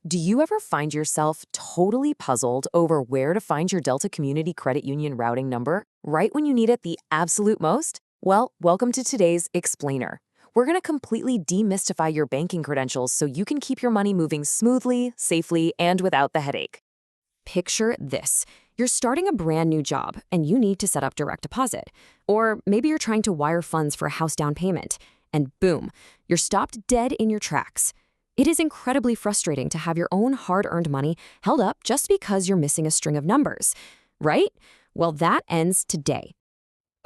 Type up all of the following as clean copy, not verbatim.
Do you ever find yourself totally puzzled over where to find your Delta Community Credit Union routing number right when you need it the absolute most? Well, welcome to today's Explainer. We're going to completely demystify your banking credentials so you can keep your money moving smoothly, safely, and without the headache. Picture this. You're starting a brand new job and you need to set up direct deposit. Or maybe you're trying to wire funds for a house down payment. And boom, you're stopped dead in your tracks. It is incredibly frustrating to have your own hard-earned money held up just because you're missing a string of numbers, right? Well, that ends today.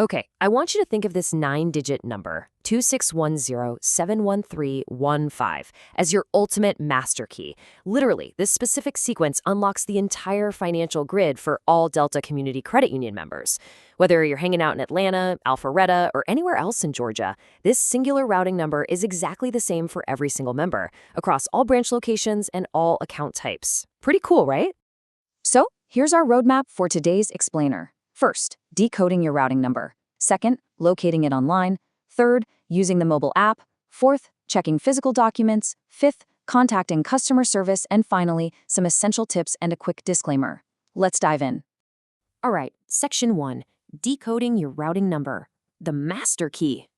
Okay, I want you to think of this 9-digit number, 2610-71315, as your ultimate master key. Literally, this specific sequence unlocks the entire financial grid for all Delta Community Credit Union members. Whether you're hanging out in Atlanta, Alpharetta, or anywhere else in Georgia, this singular routing number is exactly the same for every single member, across all branch locations and all account types. Pretty cool, right? So, here's our roadmap for today's explainer. First, decoding your routing number. Second, locating it online. Third, using the mobile app. Fourth, checking physical documents. Fifth, contacting customer service. And finally, some essential tips and a quick disclaimer. Let's dive in. All right, Section 1, decoding your routing number, the master key.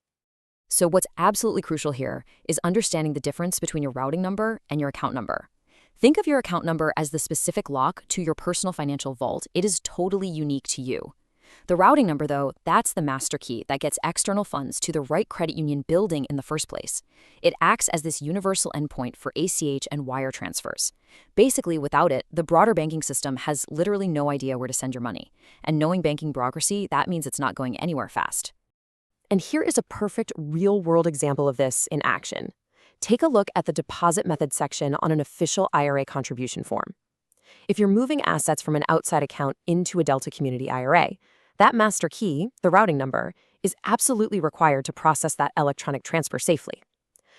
So what's absolutely crucial here is understanding the difference between your routing number and your account number. Think of your account number as the specific lock to your personal financial vault. It is totally unique to you. The routing number, though, that's the master key that gets external funds to the right credit union building in the first place. It acts as this universal endpoint for ACH and wire transfers. Basically, without it, the broader banking system has literally no idea where to send your money. And knowing banking bureaucracy, that means it's not going anywhere fast. And here is a perfect real-world example of this in action. Take a look at the deposit method section on an official IRA contribution form. If you're moving assets from an outside account into a Delta Community IRA, that master key, the routing number, is absolutely required to process that electronic transfer safely.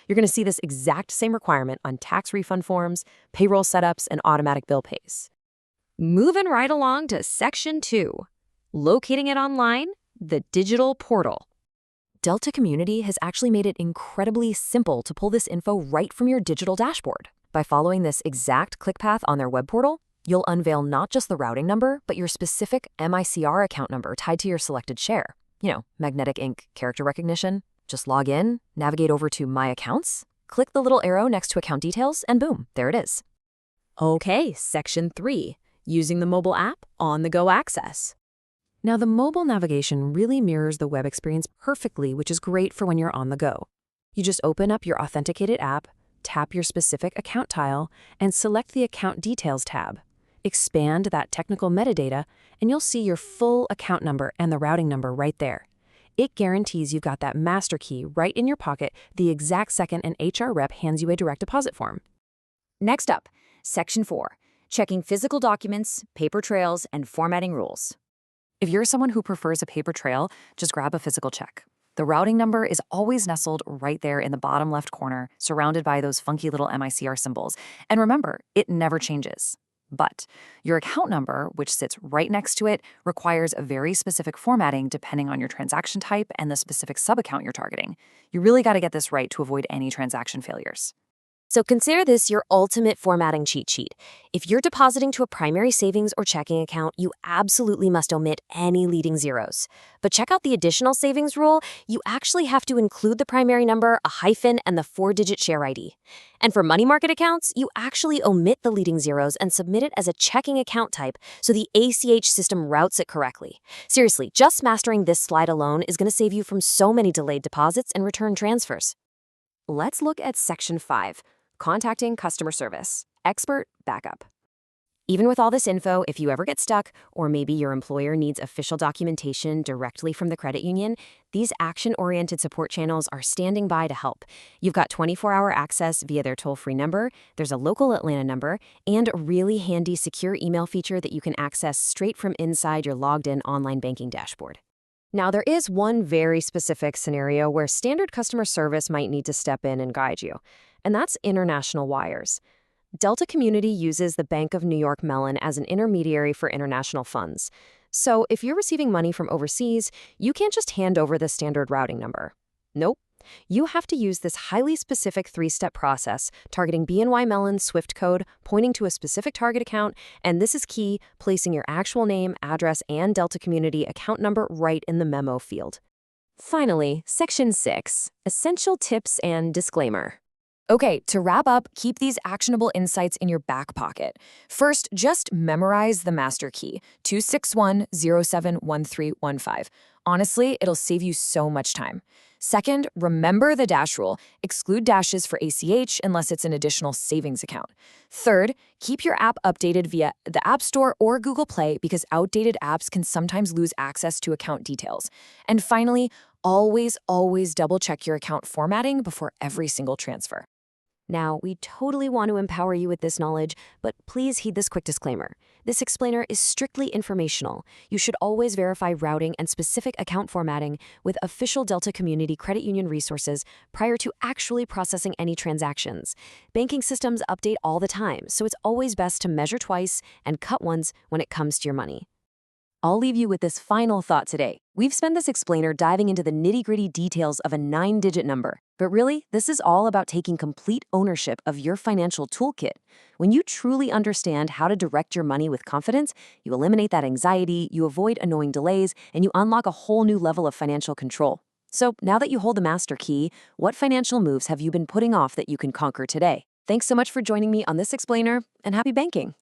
You're going to see this exact same requirement on tax refund forms, payroll setups, and automatic bill pays. Moving right along to Section 2, locating it online, the digital portal. Delta Community has actually made it incredibly simple to pull this info right from your digital dashboard. By following this exact click path on their web portal, you'll unveil not just the routing number, but your specific MICR account number tied to your selected share. Magnetic ink character recognition. Just log in, navigate over to My Accounts, click the little arrow next to account details, and boom, there it is. Okay, Section 3, using the mobile app, on-the-go access. Now, the mobile navigation really mirrors the web experience perfectly, which is great for when you're on the go. You just open up your authenticated app, tap your specific account tile, and select the Account Details tab. Expand that technical metadata, and you'll see your full account number and the routing number right there. It guarantees you've got that master key right in your pocket the exact second an HR rep hands you a direct deposit form. Next up, Section 4, checking physical documents, paper trails, and formatting rules. If you're someone who prefers a paper trail, just grab a physical check. The routing number is always nestled right there in the bottom left corner, surrounded by those funky little MICR symbols. And remember, it never changes. But your account number, which sits right next to it, requires a very specific formatting depending on your transaction type and the specific sub-account you're targeting. You really got to get this right to avoid any transaction failures. So consider this your ultimate formatting cheat sheet. If you're depositing to a primary savings or checking account, you absolutely must omit any leading zeros. But check out the additional savings rule. You actually have to include the primary number, a hyphen, and the 4-digit share ID. And for money market accounts, you actually omit the leading zeros and submit it as a checking account type so the ACH system routes it correctly. Seriously, just mastering this slide alone is going to save you from so many delayed deposits and return transfers. Let's look at Section 5. Contacting customer service, expert backup. Even with all this info, if you ever get stuck, or maybe your employer needs official documentation directly from the credit union, these action-oriented support channels are standing by to help. You've got 24-hour access via their toll-free number, there's a local Atlanta number, and a really handy secure email feature that you can access straight from inside your logged-in online banking dashboard. Now, there is one very specific scenario where standard customer service might need to step in and guide you, and that's international wires. Delta Community uses the Bank of New York Mellon as an intermediary for international funds. So if you're receiving money from overseas, you can't just hand over the standard routing number. Nope. You have to use this highly specific three-step process, targeting BNY Mellon's Swift code, pointing to a specific target account, and this is key, placing your actual name, address, and Delta Community account number right in the memo field. Finally, Section 6, Essential Tips and Disclaimer. Okay, to wrap up, keep these actionable insights in your back pocket. First, just memorize the master key, 261071315. Honestly, it'll save you so much time. Second, remember the dash rule. Exclude dashes for ACH unless it's an additional savings account. Third, keep your app updated via the App Store or Google Play because outdated apps can sometimes lose access to account details. And finally, always double-check your account formatting before every single transfer. Now, we totally want to empower you with this knowledge, but please heed this quick disclaimer. This explainer is strictly informational. You should always verify routing and specific account formatting with official Delta Community Credit Union resources prior to actually processing any transactions. Banking systems update all the time, so it's always best to measure twice and cut once when it comes to your money. I'll leave you with this final thought today. We've spent this explainer diving into the nitty-gritty details of a 9-digit number. But really, this is all about taking complete ownership of your financial toolkit. When you truly understand how to direct your money with confidence, you eliminate that anxiety, you avoid annoying delays, and you unlock a whole new level of financial control. So now that you hold the master key, what financial moves have you been putting off that you can conquer today? Thanks so much for joining me on this explainer, and happy banking!